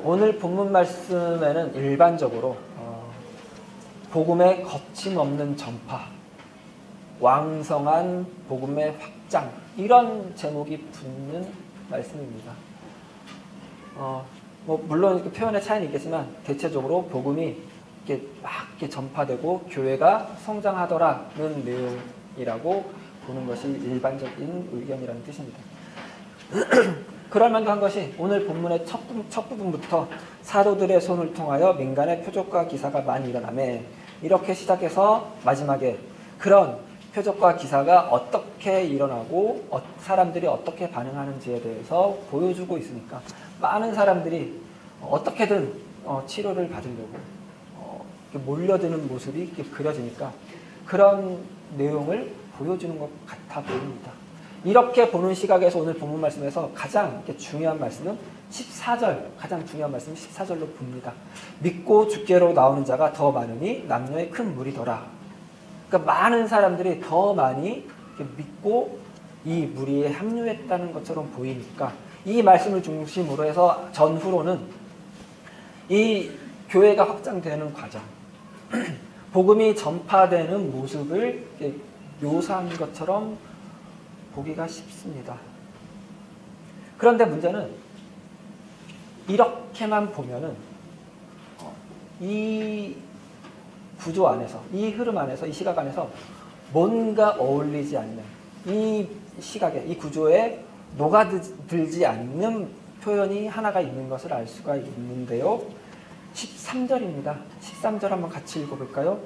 오늘 본문 말씀에는 일반적으로 복음의 거침없는 전파, 왕성한 복음의 확장, 이런 제목이 붙는 말씀입니다. 물론 이렇게 표현의 차이는 있겠지만 대체적으로 복음이 이렇게 막 이렇게 전파되고 교회가 성장하더라는 내용이라고 보는 것이 일반적인 의견이라는 뜻입니다. 그럴 만도 한 것이 오늘 본문의 첫 부분부터 사도들의 손을 통하여 민간의 표적과 기사가 많이 일어나매, 이렇게 시작해서 마지막에 그런 표적과 기사가 어떻게 일어나고 사람들이 어떻게 반응하는지에 대해서 보여주고 있으니까 많은 사람들이 어떻게든 치료를 받으려고 몰려드는 모습이 이렇게 그려지니까 그런 내용을 보여주는 것 같아 보입니다. 이렇게 보는 시각에서 오늘 본문 말씀에서 가장 중요한 말씀은 14절, 가장 중요한 말씀은 14절로 봅니다. 믿고 주께로 나오는 자가 더 많으니 남녀의 큰 무리더라. 그러니까 많은 사람들이 더 많이 믿고 이 무리에 합류했다는 것처럼 보이니까 이 말씀을 중심으로 해서 전후로는 이 교회가 확장되는 과정, 복음이 전파되는 모습을 묘사한 것처럼 보기가 쉽습니다. 그런데 문제는 이렇게만 보면은 이 구조 안에서, 이 흐름 안에서, 이 시각 안에서 뭔가 어울리지 않는, 이 시각에, 이 구조에 녹아들지 않는 표현이 하나가 있는 것을 알 수가 있는데요. 13절입니다. 13절 한번 같이 읽어볼까요?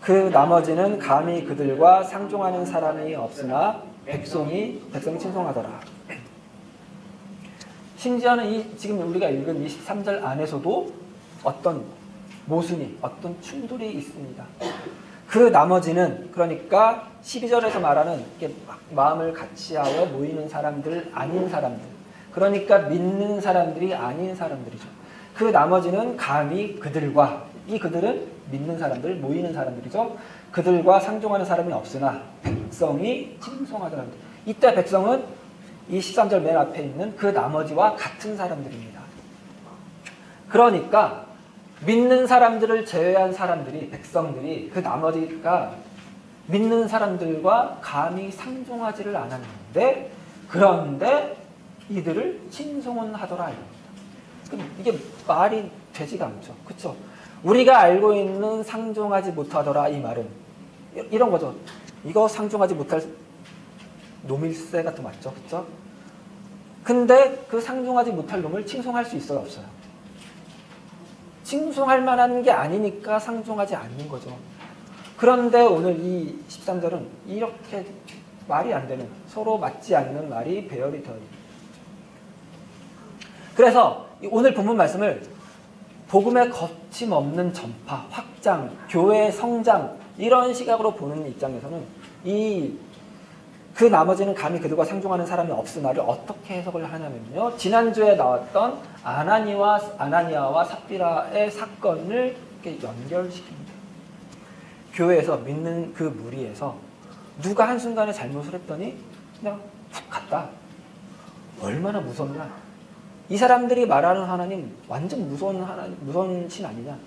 그 나머지는 감히 그들과 상종하는 사람이 없으나 백성이 친송하더라. 심지어는 지금 우리가 읽은 23절 안에서도 어떤 모순이, 어떤 충돌이 있습니다. 그 나머지는, 그러니까 12절에서 말하는 마음을 같이하여 모이는 사람들 아닌 사람들, 그러니까 믿는 사람들이 아닌 사람들이죠. 그 나머지는 감히 그들과, 이 그들은 믿는 사람들, 모이는 사람들이죠. 그들과 상종하는 사람이 없으나 백성이 칭송하더라. 이때 백성은 이 13절 맨 앞에 있는 그 나머지와 같은 사람들입니다. 그러니까 믿는 사람들을 제외한 사람들이, 백성들이, 그 나머지가 믿는 사람들과 감히 상종하지를 않았는데, 그런데 이들을 칭송은 하더라. 이게 말이 되지가 않죠. 그렇죠? 우리가 알고 있는 상종하지 못하더라, 이 말은 이런 거죠. 이거 상종하지 못할 놈일세 같은 거 맞죠? 그렇죠? 근데 그 상종하지 못할 놈을 칭송할 수 있어요, 없어요? 칭송할 만한 게 아니니까 상종하지 않는 거죠. 그런데 오늘 이 13절은 이렇게 말이 안 되는, 서로 맞지 않는 말이 배열이 되어 있습니다. 그래서 오늘 본문 말씀을 복음의 거침없는 전파, 확장, 교회의 성장, 이런 시각으로 보는 입장에서는 그 나머지는 감히 그들과 상종하는 사람이 없으나를 어떻게 해석을 하냐면요, 지난주에 나왔던 아나니아와 삽비라의 사건을 이렇게 연결시킵니다. 교회에서 믿는 그 무리에서 누가 한순간에 잘못을 했더니 그냥 푹 갔다. 얼마나 무섭냐. 이 사람들이 말하는 하나님 완전 무서운 신 아니냐.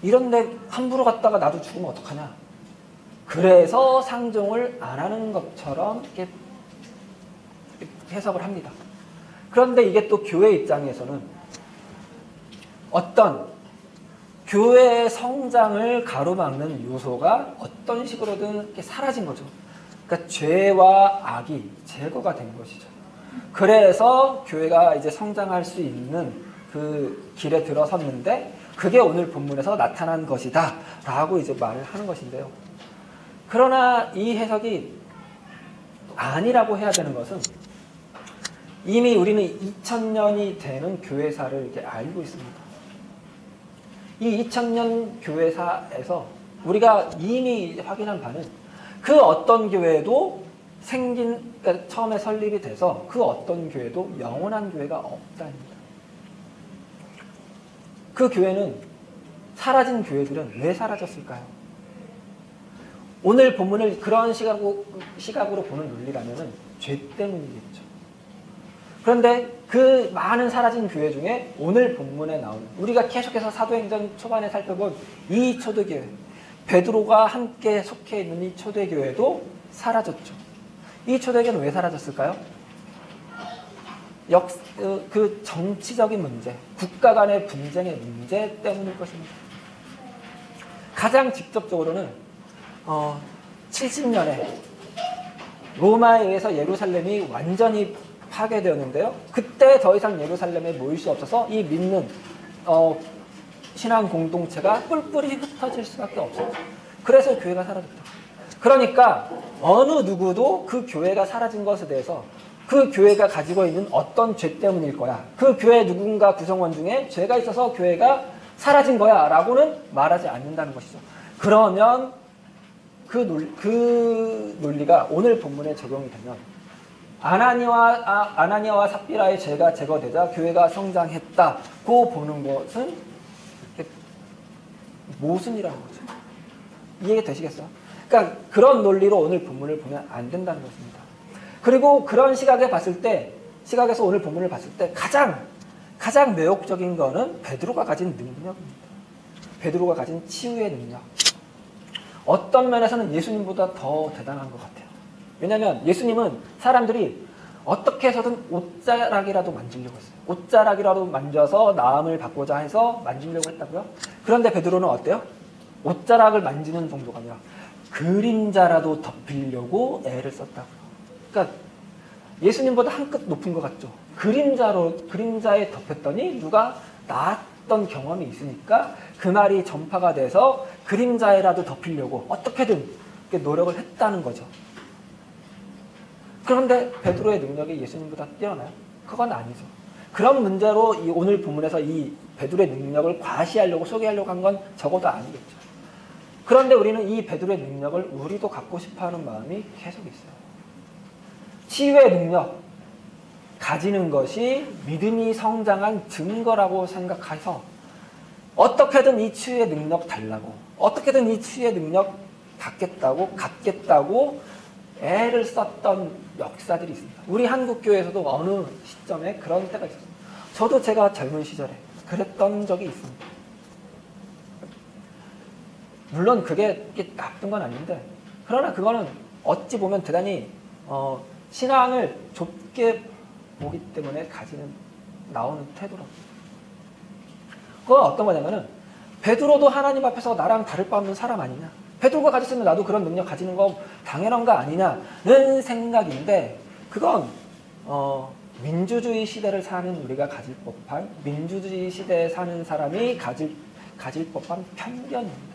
이런데 함부로 갔다가 나도 죽으면 어떡하냐. 그래서 상종을 안 하는 것처럼 이렇게 해석을 합니다. 그런데 이게 또 교회 입장에서는 어떤 교회의 성장을 가로막는 요소가 어떤 식으로든 이렇게 사라진 거죠. 그러니까 죄와 악이 제거가 된 것이죠. 그래서 교회가 이제 성장할 수 있는 그 길에 들어섰는데, 그게 오늘 본문에서 나타난 것이다 라고 이제 말을 하는 것인데요. 그러나 이 해석이 아니라고 해야 되는 것은 이미 우리는 2000년이 되는 교회사를 이렇게 알고 있습니다. 이 2000년 교회사에서 우리가 이미 확인한 바는 그 어떤 교회도 그러니까 처음에 설립이 돼서 그 어떤 교회도 영원한 교회가 없다입니다. 그 교회는, 사라진 교회들은 왜 사라졌을까요? 오늘 본문을 그런 시각으로 보는 논리라면은 죄 때문이겠죠. 그런데 그 많은 사라진 교회 중에 오늘 본문에 나오는, 우리가 계속해서 사도행전 초반에 살펴본 이 초대교회, 베드로가 함께 속해 있는 이 초대교회도 사라졌죠. 이 초대교회는 왜 사라졌을까요? 그 정치적인 문제, 국가 간의 분쟁의 문제 때문일 것입니다. 가장 직접적으로는 70년에 로마에 의해서 예루살렘이 완전히 파괴되었는데요. 그때 더 이상 예루살렘에 모일 수 없어서 이 믿는 신앙 공동체가 뿔뿔이 흩어질 수밖에 없었죠. 그래서 교회가 사라졌다. 그러니까 어느 누구도 그 교회가 사라진 것에 대해서 그 교회가 가지고 있는 어떤 죄 때문일 거야, 그 교회 누군가 구성원 중에 죄가 있어서 교회가 사라진 거야 라고는 말하지 않는다는 것이죠. 그러면 그 논리가 오늘 본문에 적용이 되면 아나니아와 삽비라의 죄가 제거되자 교회가 성장했다고 보는 것은 모순이라는 거죠. 이해가 되시겠어요? 그러니까 그런 논리로 오늘 본문을 보면 안 된다는 것입니다. 그리고 그런 시각에서 오늘 본문을 봤을 때 가장 매혹적인 거는 베드로가 가진 능력입니다. 베드로가 가진 치유의 능력. 어떤 면에서는 예수님보다 더 대단한 것 같아요. 왜냐하면 예수님은 사람들이 어떻게 해서든 옷자락이라도 만지려고 했어요. 옷자락이라도 만져서 나음을 받고자 해서 만지려고 했다고요. 그런데 베드로는 어때요? 옷자락을 만지는 정도가 아니라 그림자라도 덮으려고 애를 썼다고요. 그러니까 예수님보다 한 끗 높은 것 같죠. 그림자에 덮였더니 누가 나았던 경험이 있으니까 그 말이 전파가 돼서 그림자에라도 덮이려고 어떻게든 노력을 했다는 거죠. 그런데 베드로의 능력이 예수님보다 뛰어나요? 그건 아니죠. 그런 문제로 오늘 본문에서 이 베드로의 능력을 과시하려고 소개하려고 한 건 적어도 아니겠죠. 그런데 우리는 이 베드로의 능력을 우리도 갖고 싶어하는 마음이 계속 있어요. 치유의 능력 가지는 것이 믿음이 성장한 증거라고 생각해서 어떻게든 이 치유의 능력 달라고, 어떻게든 이 치유의 능력 갖겠다고 애를 썼던 역사들이 있습니다. 우리 한국교회에서도 어느 시점에 그런 때가 있었어요. 저도 제가 젊은 시절에 그랬던 적이 있습니다. 물론 그게 나쁜 건 아닌데, 그러나 그거는 어찌 보면 대단히 신앙을 좁게 보기 때문에 나오는 태도라고. 그건 어떤 거냐면은 베드로도 하나님 앞에서 나랑 다를 바 없는 사람 아니냐, 베드로가 가졌으면 나도 그런 능력 가지는 거 당연한 거 아니냐는 생각인데, 그건 민주주의 시대를 사는 우리가 가질 법한, 민주주의 시대에 사는 사람이 가질 법한 편견입니다.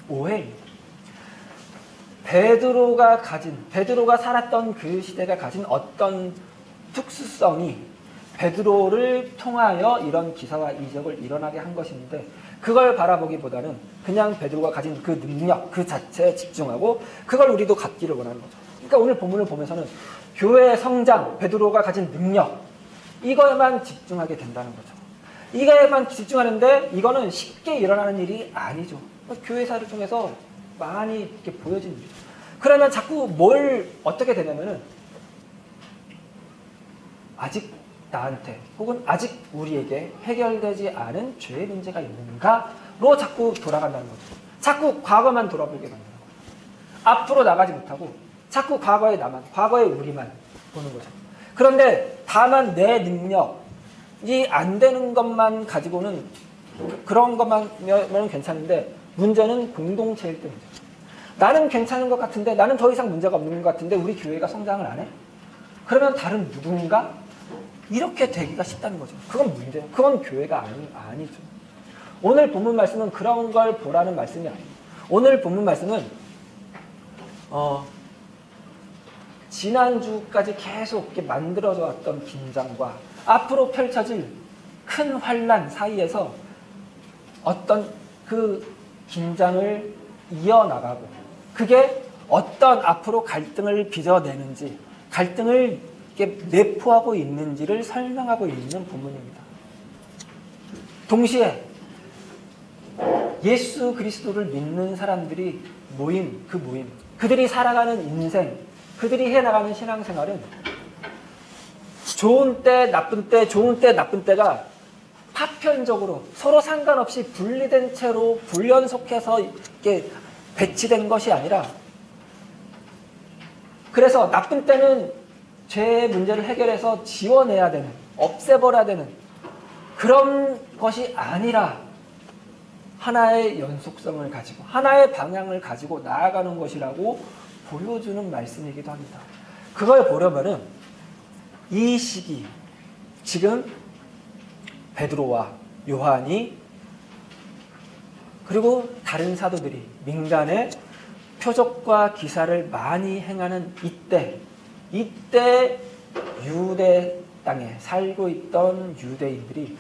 오해입니다. 베드로가 살았던 그 시대가 가진 어떤 특수성이 베드로를 통하여 이런 기사와 이적을 일어나게 한 것인데, 그걸 바라보기보다는 그냥 베드로가 가진 그 능력 그 자체에 집중하고 그걸 우리도 갖기를 원하는 거죠. 그러니까 오늘 본문을 보면서는 교회의 성장, 베드로가 가진 능력, 이거에만 집중하게 된다는 거죠. 이거에만 집중하는데 이거는 쉽게 일어나는 일이 아니죠. 교회사를 통해서 많이 이렇게 보여지는 일이죠. 그러면 자꾸 어떻게 되냐면은 아직 나한테 혹은 아직 우리에게 해결되지 않은 죄의 문제가 있는가로 자꾸 돌아간다는 거죠. 자꾸 과거만 돌아보게 만드는 거예요. 앞으로 나가지 못하고 자꾸 과거의 우리만 보는 거죠. 그런데 다만 내 능력이 안 되는 것만 가지고는, 그런 것만면 괜찮은데 문제는 공동체일 때문이죠. 나는 괜찮은 것 같은데, 나는 더 이상 문제가 없는 것 같은데 우리 교회가 성장을 안 해? 그러면 다른 누군가? 이렇게 되기가 쉽다는 거죠. 그건 문제예요. 그건 교회가 아니죠. 오늘 본문 말씀은 그런 걸 보라는 말씀이 아니에요. 오늘 본문 말씀은 지난주까지 계속 이렇게 만들어져 왔던 긴장과 앞으로 펼쳐질 큰 환난 사이에서 어떤 그 긴장을 이어나가고, 그게 어떤 앞으로 갈등을 빚어내는지, 갈등을 이렇게 내포하고 있는지를 설명하고 있는 본문입니다. 동시에 예수 그리스도를 믿는 사람들이 그들이 살아가는 인생, 그들이 해나가는 신앙생활은 좋은 때, 나쁜 때, 좋은 때, 나쁜 때가 파편적으로 서로 상관없이 분리된 채로 불연속해서 이렇게 배치된 것이 아니라, 그래서 나쁜 때는 죄의 문제를 해결해서 지워내야 되는, 없애버려야 되는 그런 것이 아니라 하나의 연속성을 가지고 하나의 방향을 가지고 나아가는 것이라고 보여주는 말씀이기도 합니다. 그걸 보려면은 이 시기, 지금 베드로와 요한이 그리고 다른 사도들이 민간에 표적과 기사를 많이 행하는 이때 유대 땅에 살고 있던 유대인들이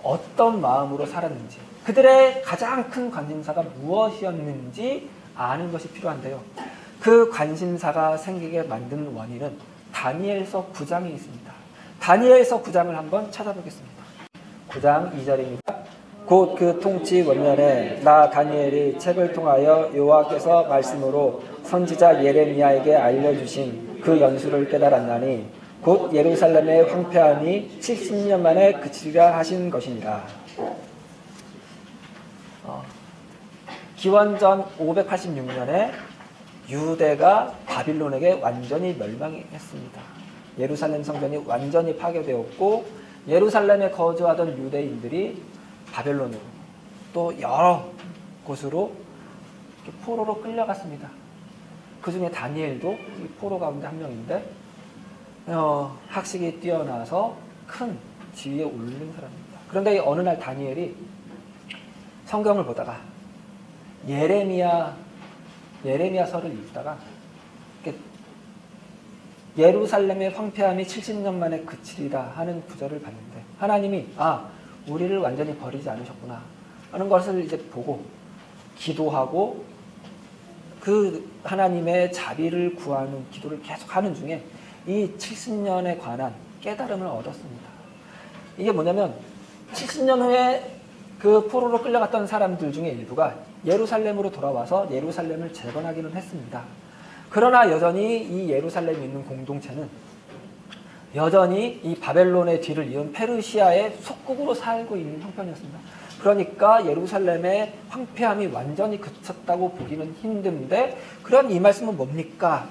어떤 마음으로 살았는지, 그들의 가장 큰 관심사가 무엇이었는지 아는 것이 필요한데요. 그 관심사가 생기게 만든 원인은 다니엘서 9장에 있습니다. 다니엘서 9장을 한번 찾아보겠습니다. 9장 2절입니다. 곧 그 통치 원년에 나 다니엘이 책을 통하여 여호와께서 말씀으로 선지자 예레미야에게 알려주신 그 연수를 깨달았나니 곧 예루살렘의 황폐함이 70년 만에 그치리라 하신 것이니라. 기원전 586년에 유대가 바빌론에게 완전히 멸망했습니다. 예루살렘 성전이 완전히 파괴되었고 예루살렘에 거주하던 유대인들이 바벨론으로 또 여러 곳으로 포로로 끌려갔습니다. 그 중에 다니엘도 이 포로 가운데 한 명인데 학식이 뛰어나서 큰 지위에 오른 사람입니다. 그런데 어느 날 다니엘이 성경을 보다가 예레미야서를 읽다가 예루살렘의 황폐함이 70년 만에 그치리라 하는 구절을 봤는데 하나님이 우리를 완전히 버리지 않으셨구나 하는 것을 이제 보고 기도하고 그 하나님의 자비를 구하는 기도를 계속 하는 중에 이 70년에 관한 깨달음을 얻었습니다. 이게 뭐냐면 70년 후에 그 포로로 끌려갔던 사람들 중에 일부가 예루살렘으로 돌아와서 예루살렘을 재건하기는 했습니다. 그러나 여전히 이 예루살렘에 있는 공동체는 여전히 이 바벨론의 뒤를 이은 페르시아의 속국으로 살고 있는 형편이었습니다. 그러니까 예루살렘의 황폐함이 완전히 그쳤다고 보기는 힘든데 그럼 이 말씀은 뭡니까?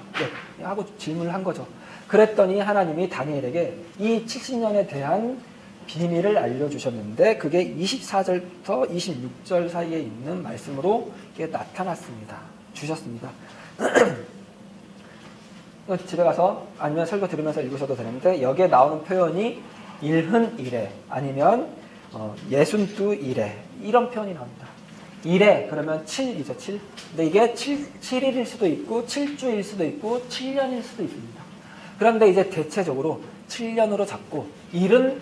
하고 질문을 한 거죠. 그랬더니 하나님이 다니엘에게 이 70년에 대한 비밀을 알려주셨는데 그게 24절부터 26절 사이에 있는 말씀으로 나타났습니다. 주셨습니다. 집에 가서 아니면 설교 들으면서 읽으셔도 되는데 여기에 나오는 표현이 일흔 이래 아니면 예순두 이래 이런 표현이 나옵니다. 이래 그러면 7이죠. 7. 근데 이게 7일일 수도 있고 7주일 수도 있고 7년일 수도 있습니다. 그런데 이제 대체적으로 7년으로 잡고 일은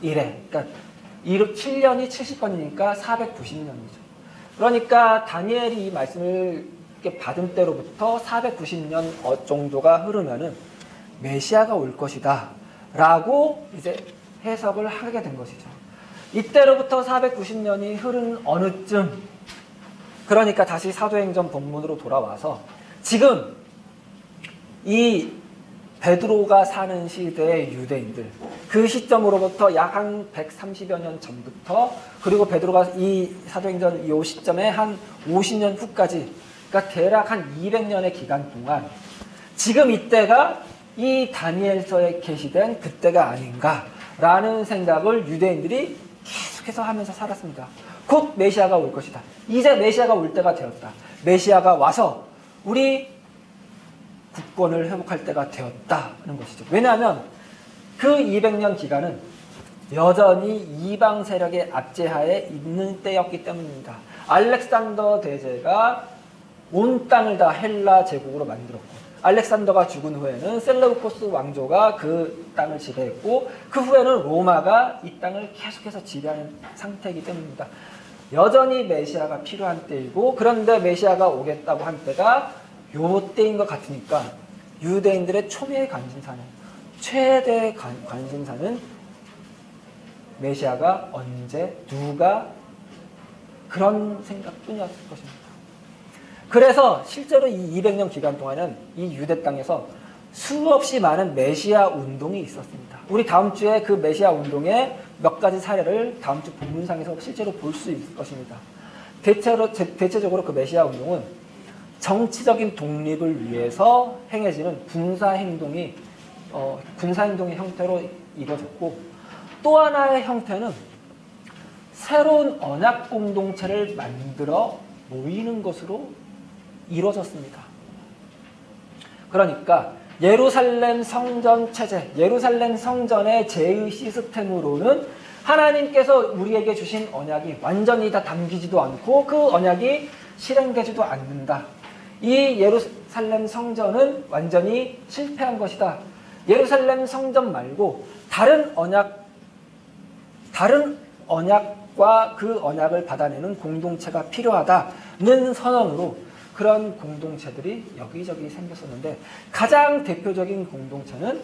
이래. 그러니까 7년이 70번이니까 490년이죠. 그러니까 다니엘이 이 말씀을 받은 때로부터 490년 정도가 흐르면은 메시아가 올 것이다 라고 이제 해석을 하게 된 것이죠. 이때로부터 490년이 흐른 어느쯤, 그러니까 다시 사도행전 본문으로 돌아와서 지금 이 베드로가 사는 시대의 유대인들, 그 시점으로부터 약 한 130여 년 전부터, 그리고 베드로가 이 사도행전 이 시점에 한 50년 후까지, 그러니까 대략 한 200년의 기간 동안 지금 이때가 이 다니엘서에 게시된 그때가 아닌가라는 생각을 유대인들이 계속해서 하면서 살았습니다. 곧 메시아가 올 것이다. 이제 메시아가 올 때가 되었다. 메시아가 와서 우리 국권을 회복할 때가 되었다는 것이죠. 왜냐하면 그 200년 기간은 여전히 이방 세력의 압제하에 있는 때였기 때문입니다. 알렉산더 대제가 온 땅을 다 헬라 제국으로 만들었고 알렉산더가 죽은 후에는 셀레우코스 왕조가 그 땅을 지배했고 그 후에는 로마가 이 땅을 계속해서 지배하는 상태이기 때문입니다. 여전히 메시아가 필요한 때이고 그런데 메시아가 오겠다고 한 때가 요 때인 것 같으니까 유대인들의 초미의 관심사는 최대 관심사는 메시아가 언제 누가 그런 생각뿐이었을 것입니다. 그래서 실제로 이 200년 기간 동안은 이 유대 땅에서 수없이 많은 메시아 운동이 있었습니다. 우리 다음 주에 그 메시아 운동의 몇 가지 사례를 다음 주 본문상에서 실제로 볼 수 있을 것입니다. 대체적으로 그 메시아 운동은 정치적인 독립을 위해서 행해지는 군사행동의 형태로 이루어졌고, 또 하나의 형태는 새로운 언약 공동체를 만들어 모이는 것으로 이루어졌습니다. 그러니까 예루살렘 성전 체제, 예루살렘 성전의 제의 시스템으로는 하나님께서 우리에게 주신 언약이 완전히 다 담기지도 않고 그 언약이 실행되지도 않는다. 이 예루살렘 성전은 완전히 실패한 것이다. 예루살렘 성전 말고 다른 언약과 그 언약을 받아내는 공동체가 필요하다는 선언으로 그런 공동체들이 여기저기 생겼었는데, 가장 대표적인 공동체는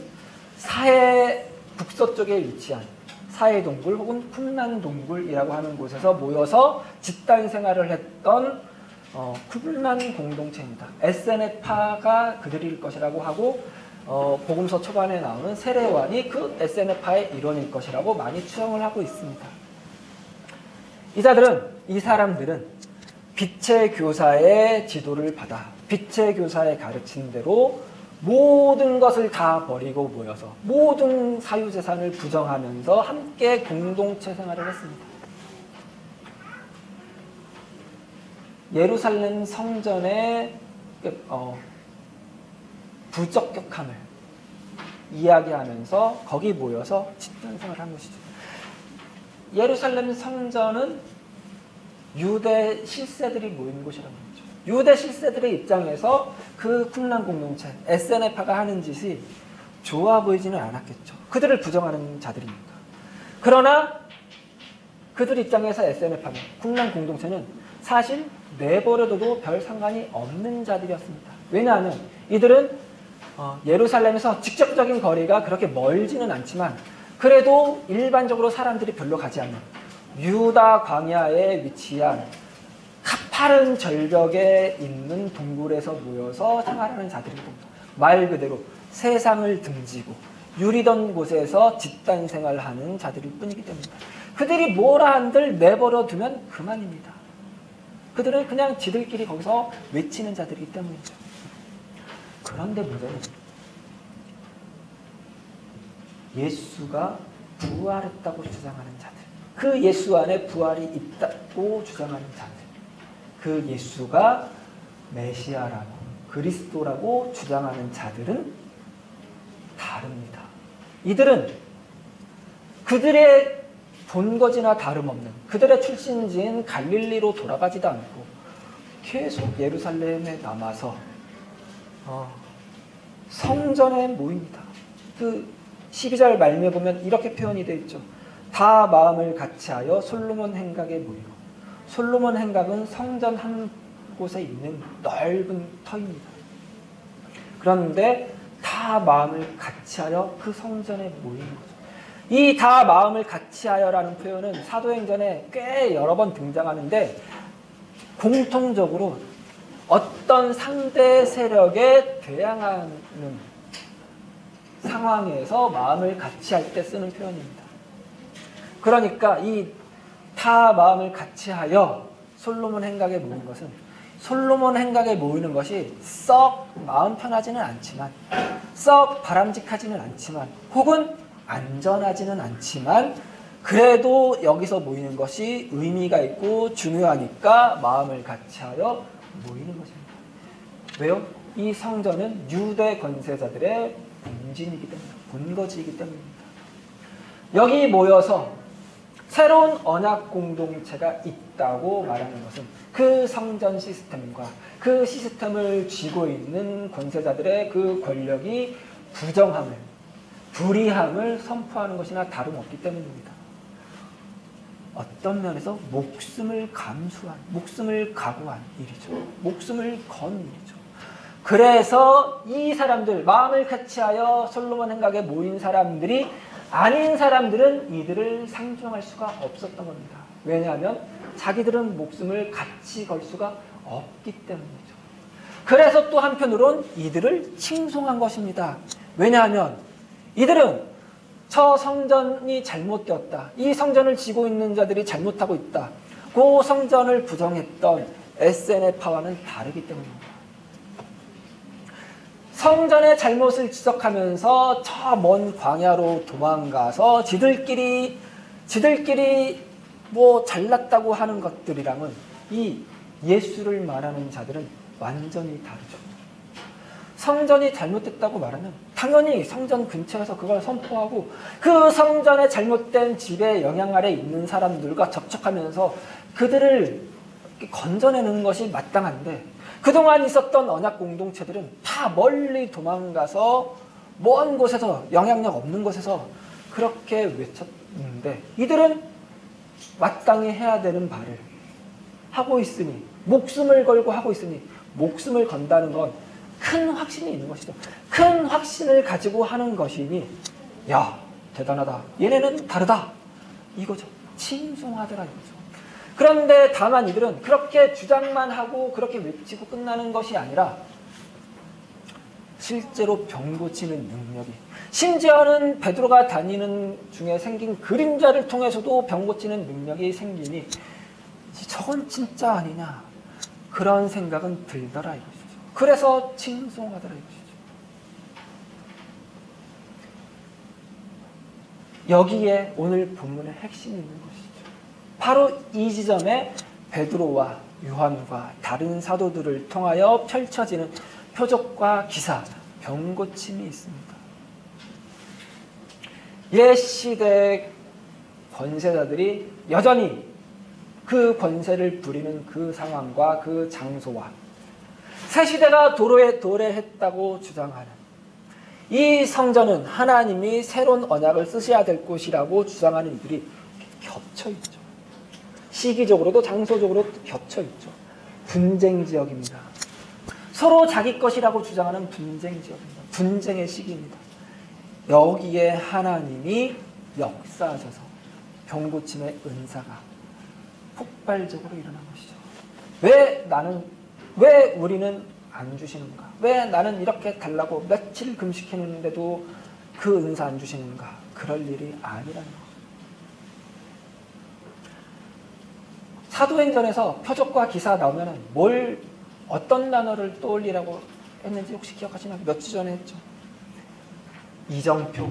사해 북서쪽에 위치한 사해동굴 혹은 쿰란 동굴이라고 하는 곳에서 모여서 집단 생활을 했던 쿰란 공동체입니다. 에세네파가 그들일 것이라고 하고, 복음서 초반에 나오는 세례요한이 그 에세네파의 일원일 것이라고 많이 추정을 하고 있습니다. 이 사람들은 빛의 교사의 지도를 받아 빛의 교사의 가르친 대로 모든 것을 다 버리고 모여서 모든 사유재산을 부정하면서 함께 공동체 생활을 했습니다. 예루살렘 성전의 부적격함을 이야기하면서 거기 모여서 집단 생활을 한 것이죠. 예루살렘 성전은 유대 실세들이 모인 곳이라는 거죠. 유대 실세들의 입장에서 그 쿰란 공동체, 에세네파가 하는 짓이 좋아 보이지는 않았겠죠. 그들을 부정하는 자들이니까. 그러나 그들 입장에서 에세네파는, 쿰란 공동체는 사실 내버려둬도 별 상관이 없는 자들이었습니다. 왜냐하면 이들은 예루살렘에서 직접적인 거리가 그렇게 멀지는 않지만 그래도 일반적으로 사람들이 별로 가지 않는 유다 광야에 위치한 가파른 절벽에 있는 동굴에서 모여서 생활하는 자들입니다. 말 그대로 세상을 등지고 유리던 곳에서 집단 생활하는 자들일 뿐이기 때문입니다. 그들이 뭐라 한들 내버려 두면 그만입니다. 그들은 그냥 지들끼리 거기서 외치는 자들이기 때문이죠. 그런데 문제는 예수가 부활했다고 주장하는 자들, 그 예수 안에 부활이 있다고 주장하는 자들, 그 예수가 메시아라고 그리스도라고 주장하는 자들은 다릅니다. 이들은 그들의 본거지나 다름없는 그들의 출신지인 갈릴리로 돌아가지도 않고 계속 예루살렘에 남아서 성전에 모입니다. 그 12절 말미에 보면 이렇게 표현이 되어 있죠. 다 마음을 같이하여 솔로몬 행각에 모이고, 솔로몬 행각은 성전 한 곳에 있는 넓은 터입니다. 그런데 다 마음을 같이하여 그 성전에 모이는 거죠. 이 다 마음을 같이하여라는 표현은 사도행전에 꽤 여러 번 등장하는데 공통적으로 어떤 상대 세력에 대항하는 상황에서 마음을 같이할 때 쓰는 표현입니다. 그러니까 이 다 마음을 같이하여 솔로몬 행각에 모이는 것은, 솔로몬 행각에 모이는 것이 썩 마음 편하지는 않지만, 썩 바람직하지는 않지만, 혹은 안전하지는 않지만, 그래도 여기서 모이는 것이 의미가 있고 중요하니까 마음을 같이하여 모이는 것입니다. 왜요? 이 성전은 유대 권세자들의 본진이기 때문입니다. 본거지이기 때문입니다. 여기 모여서 새로운 언약 공동체가 있다고 말하는 것은 그 성전 시스템과 그 시스템을 쥐고 있는 권세자들의 그 권력이 부정함을, 불의함을 선포하는 것이나 다름없기 때문입니다. 어떤 면에서 목숨을 감수한, 목숨을 각오한 일이죠. 목숨을 건 일이죠. 그래서 이 사람들, 마음을 같이하여 솔로몬 행각에 모인 사람들이 아닌 사람들은 이들을 상종할 수가 없었던 겁니다. 왜냐하면 자기들은 목숨을 같이 걸 수가 없기 때문이죠. 그래서 또 한편으론 이들을 칭송한 것입니다. 왜냐하면 이들은 저 성전이 잘못되었다. 이 성전을 지고 있는 자들이 잘못하고 있다. 그 성전을 부정했던 SNF파와는 다르기 때문입니다. 성전의 잘못을 지적하면서 저 먼 광야로 도망가서 지들끼리 뭐 잘났다고 하는 것들이랑은 이 예수를 말하는 자들은 완전히 다르죠. 성전이 잘못됐다고 말하면 당연히 성전 근처에서 그걸 선포하고 그 성전의 잘못된 지배 영향 아래 있는 사람들과 접촉하면서 그들을 건져내는 것이 마땅한데, 그동안 있었던 언약 공동체들은 다 멀리 도망가서 먼 곳에서, 영향력 없는 곳에서 그렇게 외쳤는데, 이들은 마땅히 해야 되는 바를 하고 있으니, 목숨을 걸고 하고 있으니, 목숨을 건다는 건 큰 확신이 있는 것이죠. 큰 확신을 가지고 하는 것이니, 야, 대단하다. 얘네는 다르다. 이거죠. 칭송하더라 이거죠. 그런데 다만 이들은 그렇게 주장만 하고 그렇게 외치고 끝나는 것이 아니라 실제로 병 고치는 능력이, 심지어는 베드로가 다니는 중에 생긴 그림자를 통해서도 병 고치는 능력이 생기니 저건 진짜 아니냐, 그런 생각은 들더라 이것이죠. 그래서 칭송하더라 이것이죠. 여기에 오늘 본문의 핵심이 있는 것이죠. 바로 이 지점에 베드로와 요한과 다른 사도들을 통하여 펼쳐지는 표적과 기사, 병고침이 있습니다. 옛 시대의 권세자들이 여전히 그 권세를 부리는 그 상황과 그 장소와 새 시대가 도래했다고 주장하는 이 성전은 하나님이 새로운 언약을 쓰셔야 될 곳이라고 주장하는 이들이 겹쳐 있죠. 시기적으로도 장소적으로도 겹쳐 있죠. 분쟁 지역입니다. 서로 자기 것이라고 주장하는 분쟁 지역입니다. 분쟁의 시기입니다. 여기에 하나님이 역사하셔서 병고침의 은사가 폭발적으로 일어난 것이죠. 왜 우리는 안 주시는가? 왜 나는 이렇게 달라고 며칠 금식했는데도 그 은사 안 주시는가? 그럴 일이 아니라는 거죠. 사도행전에서 표적과 기사 나오면은 어떤 단어를 떠올리라고 했는지 혹시 기억하시나요? 몇 주 전에 했죠. 이정표.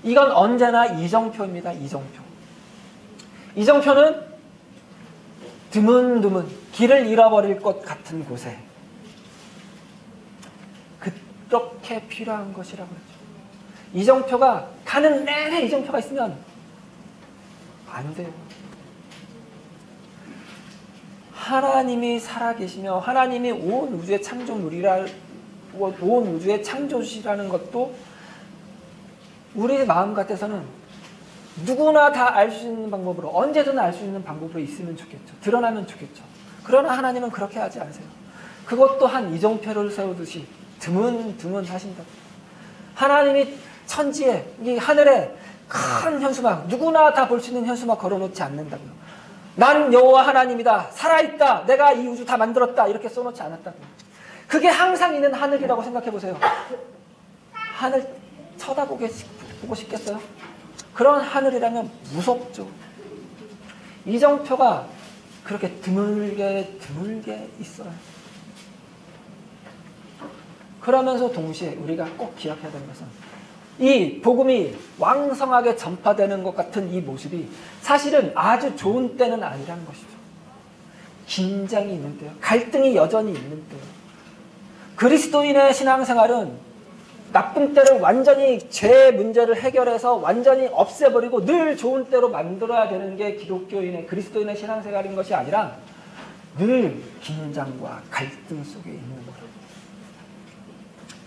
이건 언제나 이정표입니다. 이정표. 이정표는 드문드문 길을 잃어버릴 것 같은 곳에 그렇게 필요한 것이라고 했죠. 이정표가 가는 내내 이정표가 있으면 안 돼요. 하나님이 살아계시며 하나님이 온 우주의 온 우주의 창조주시라는 것도 우리의 마음 같아서는 누구나 다 알 수 있는 방법으로, 언제든 알 수 있는 방법으로 있으면 좋겠죠. 드러나면 좋겠죠. 그러나 하나님은 그렇게 하지 않으세요. 그것도 한 이정표를 세우듯이 드문드문 하신다. 하나님이 천지에, 이 하늘에 큰 현수막, 누구나 다 볼 수 있는 현수막 걸어놓지 않는다고요. 나는 여호와 하나님이다. 살아있다. 내가 이 우주 다 만들었다. 이렇게 써놓지 않았다고요. 그게 항상 있는 하늘이라고 생각해 보세요. 하늘 쳐다보고 싶겠어요? 그런 하늘이라면 무섭죠. 이정표가 그렇게 드물게 있어요. 그러면서 동시에 우리가 꼭 기억해야 되는 것은 이 복음이 왕성하게 전파되는 것 같은 이 모습이 사실은 아주 좋은 때는 아니라는 것이죠. 긴장이 있는 때요. 갈등이 여전히 있는 때요. 그리스도인의 신앙생활은 나쁜 때를 완전히 죄 문제를 해결해서 완전히 없애버리고 늘 좋은 때로 만들어야 되는 게 기독교인의, 그리스도인의 신앙생활인 것이 아니라 늘 긴장과 갈등 속에 있는 거예요.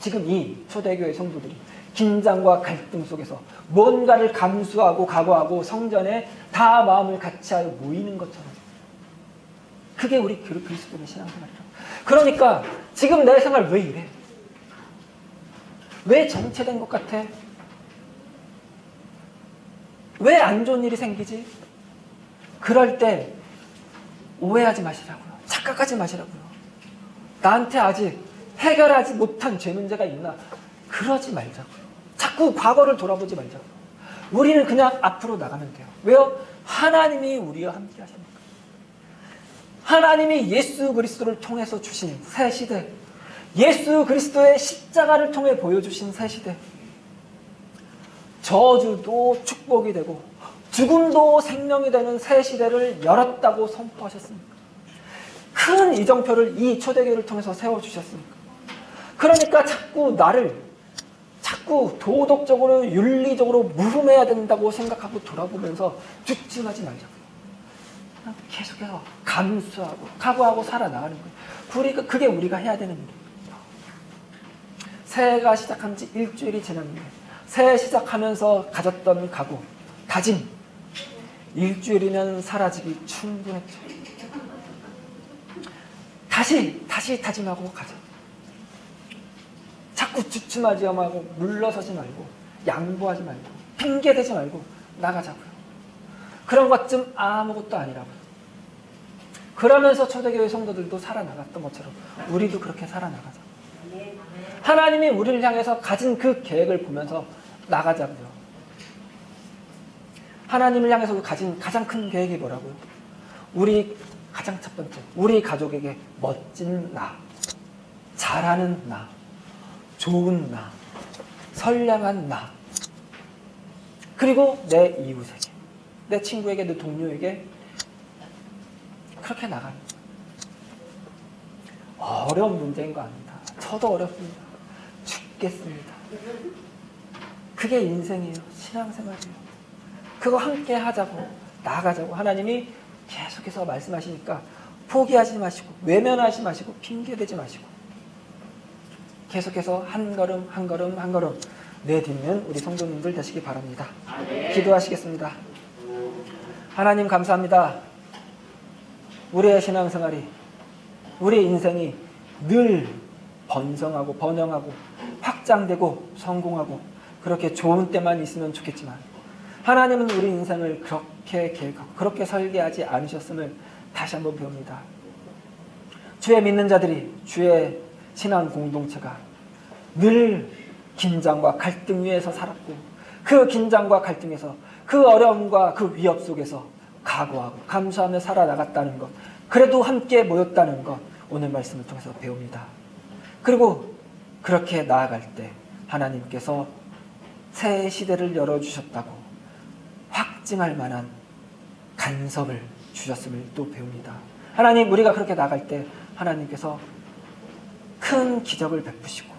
지금 이 초대교회 성도들이 긴장과 갈등 속에서 뭔가를 감수하고 각오하고 성전에 다 마음을 같이하여 모이는 것처럼, 그게 우리 그리스도인의 신앙생활이라고. 그러니까 지금 내 생활 왜 이래? 왜 정체된 것 같아? 왜 안 좋은 일이 생기지? 그럴 때 오해하지 마시라고요. 착각하지 마시라고요. 나한테 아직 해결하지 못한 죄 문제가 있나? 그러지 말자고요. 자꾸 과거를 돌아보지 말자고요. 우리는 그냥 앞으로 나가면 돼요. 왜요? 하나님이 우리와 함께 하십니까? 하나님이 예수 그리스도를 통해서 주신 새 시대, 예수 그리스도의 십자가를 통해 보여주신 새 시대, 저주도 축복이 되고 죽음도 생명이 되는 새 시대를 열었다고 선포하셨습니다. 큰 이정표를 이 초대교회를 통해서 세워주셨습니까? 그러니까 자꾸 도덕적으로 윤리적으로 무흠해야 된다고 생각하고 돌아보면서 주춤하지 말자고요. 계속해서 감수하고 각오하고 살아나가는 거예요. 그게 우리가 해야 되는 일이에요. 새해가 시작한 지 일주일이 지났는데 새해 시작하면서 가졌던 각오, 다짐, 일주일이면 사라지기 충분했죠. 다시 다짐하고 가자. 자꾸 주춤하지 말고 물러서지 말고 양보하지 말고 핑계대지 말고 나가자고요. 그런 것 좀 아무것도 아니라고요. 그러면서 초대교회 성도들도 살아나갔던 것처럼 우리도 그렇게 살아나가자. 하나님이 우리를 향해서 가진 그 계획을 보면서 나가자고요. 하나님을 향해서 가진 가장 큰 계획이 뭐라고요? 우리 가장 첫 번째, 우리 가족에게 멋진 나, 잘하는 나, 좋은 나, 선량한 나, 그리고 내 이웃에게, 내 친구에게, 내 동료에게 그렇게 나가는 거예요. 어려운 문제인 거 아닙니다. 저도 어렵습니다. 죽겠습니다. 그게 인생이에요. 신앙생활이에요. 그거 함께 하자고, 나가자고 하나님이 계속해서 말씀하시니까 포기하지 마시고 외면하지 마시고 핑계대지 마시고 계속해서 한 걸음 한 걸음 한 걸음 내딛는 우리 성도님들 되시기 바랍니다. 기도하시겠습니다. 하나님 감사합니다. 우리의 신앙생활이, 우리의 인생이 늘 번성하고 번영하고 확장되고 성공하고 그렇게 좋은 때만 있으면 좋겠지만 하나님은 우리 인생을 그렇게 계획하고 그렇게 설계하지 않으셨음을 다시 한번 배웁니다. 주의 믿는 자들이, 주의 신앙 공동체가 늘 긴장과 갈등 위에서 살았고 그 긴장과 갈등에서 그 어려움과 그 위협 속에서 각오하고 감수하며 살아나갔다는 것, 그래도 함께 모였다는 것, 오늘 말씀을 통해서 배웁니다. 그리고 그렇게 나아갈 때 하나님께서 새 시대를 열어주셨다고 확증할 만한 간섭을 주셨음을 또 배웁니다. 하나님, 우리가 그렇게 나갈 때 하나님께서 큰 기적을 베푸시고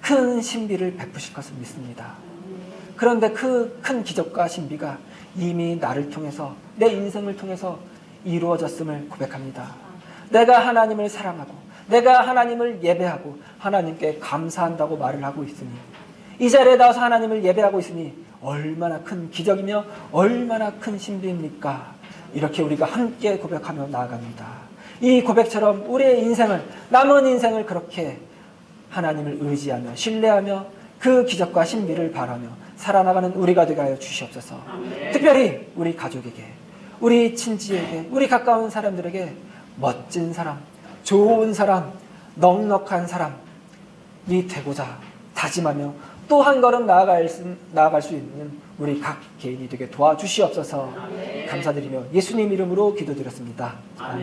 큰 신비를 베푸실 것을 믿습니다. 그런데 그 큰 기적과 신비가 이미 나를 통해서, 내 인생을 통해서 이루어졌음을 고백합니다. 내가 하나님을 사랑하고 내가 하나님을 예배하고 하나님께 감사한다고 말을 하고 있으니, 이 자리에 나와서 하나님을 예배하고 있으니 얼마나 큰 기적이며 얼마나 큰 신비입니까? 이렇게 우리가 함께 고백하며 나아갑니다. 이 고백처럼 우리의 인생을, 남은 인생을 그렇게 하나님을 의지하며 신뢰하며 그 기적과 신비를 바라며 살아나가는 우리가 되게 하여 주시옵소서. 특별히 우리 가족에게, 우리 친지에게, 우리 가까운 사람들에게 멋진 사람, 좋은 사람, 넉넉한 사람이 되고자 다짐하며 또 한 걸음 나아갈 수 있는 우리 각 개인이 되게 도와주시옵소서. 감사드리며 예수님 이름으로 기도드렸습니다. 아멘.